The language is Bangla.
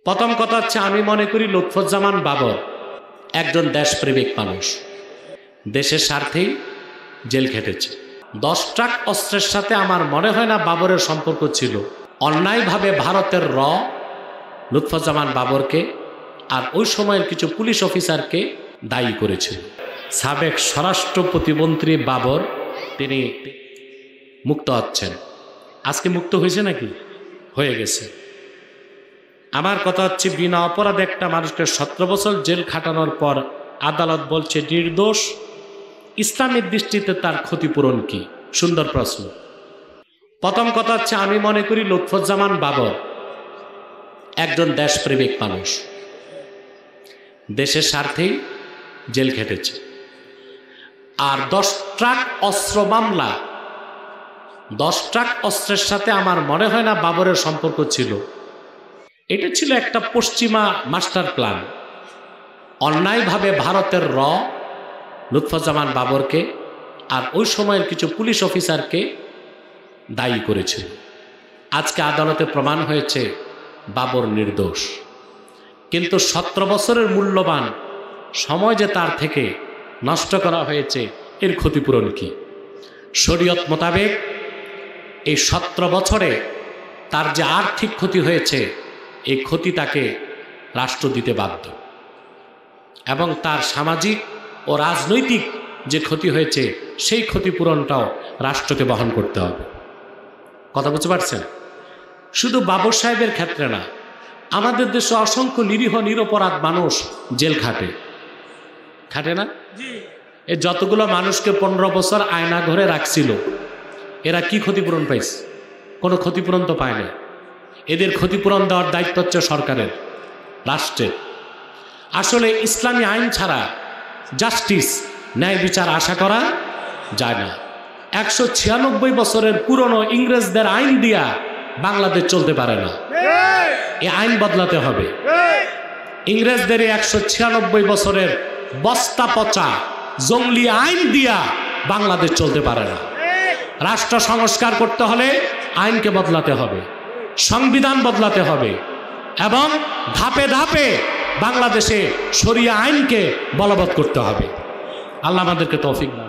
প্রথম কথা হচ্ছে, আমি মনে করি লুৎফুজ্জামান বাবর একজন দেশপ্রেমিক মানুষ, দেশের স্বার্থেই জেল খেটেছে। 10 ট্রাক অস্ত্রের সাথে আমার মনে হয় না বাবরের সম্পর্ক ছিল। অন্যায়ভাবে ভারতের লুৎফুজ্জামান বাবরকে আর ওই সময়ের কিছু পুলিশ অফিসারকে দায়ী করেছিল। সাবেক স্বরাষ্ট্র প্রতিমন্ত্রী বাবর তিনি মুক্ত হচ্ছেন। আজকে মুক্ত হয়েছে নাকি? হয়ে গেছে। আমার কথা হচ্ছে, বিনা অপরাধে একটা মানুষকে 17 বছর জেল খাটানোর পর আদালত বলছে নির্দোষ। ইসলামের দৃষ্টিতে তার ক্ষতিপূরণ কি? সুন্দর প্রশ্ন। প্রথম কথা হচ্ছে, আমি মনে করি লুৎফুজ্জামান বাবর একজন দেশপ্রেমিক মানুষ, দেশের স্বার্থেই জেল খেটেছে। আর 10 ট্রাক অস্ত্র মামলা, 10 ট্রাক অস্ত্রের সাথে আমার মনে হয় না বাবরের সম্পর্ক ছিল। এটা ছিল একটা পশ্চিমা মাস্টার প্ল্যান। অন্যায়ভাবে ভারতের লুৎফুজ্জামান বাবরকে আর ওই সময়ের কিছু পুলিশ অফিসারকে দায়ী করেছিল। আজকে আদালতে প্রমাণ হয়েছে বাবর নির্দোষ। কিন্তু 17 বছরের মূল্যবান সময় যে তার থেকে নষ্ট করা হয়েছে, এর ক্ষতিপূরণ কি? শরীয়ত মোতাবেক এই 17 বছরে তার যে আর্থিক ক্ষতি হয়েছে, এই ক্ষতি তাকে রাষ্ট্র দিতে বাধ্য, এবং তার সামাজিক ও রাজনৈতিক যে ক্ষতি হয়েছে, সেই ক্ষতিপূরণটাও রাষ্ট্রকে বহন করতে হবে। কথা বুঝতে পারছেন? শুধু বাবর সাহেবের ক্ষেত্রে না, আমাদের দেশে অসংখ্য নিরীহ নিরপরাধ মানুষ জেল খাটে না? এই যতগুলো মানুষকে 15 বছর আয়না ঘরে রাখছিল, এরা কি ক্ষতিপূরণ পাইছে? কোনো ক্ষতিপূরণ তো পায় না। এদের ক্ষতিপূরণ দেওয়ার দায়িত্ব হচ্ছে সরকারের, রাষ্ট্রের। আসলে ইসলামী আইন ছাড়া জাস্টিস, ন্যায় বিচার আশা করা যায় না। 196 বছরের পুরনো ইংরেজদের আইন দিয়া বাংলাদেশ চলতে পারে না। এই আইন বদলাতে হবে। ইংরেজদের 196 বছরের বস্তা পচা জঙ্গলি আইন দিয়া বাংলাদেশ চলতে পারে না। রাষ্ট্র সংস্কার করতে হলে আইনকে বদলাতে হবে, সংবিধান বদলাতে হবে, এবং ধাপে ধাপে বাংলাদেশে শরিয়া আইনকে বলবৎ করতে হবে। আল্লাহ আমাদেরকে তৌফিক দান।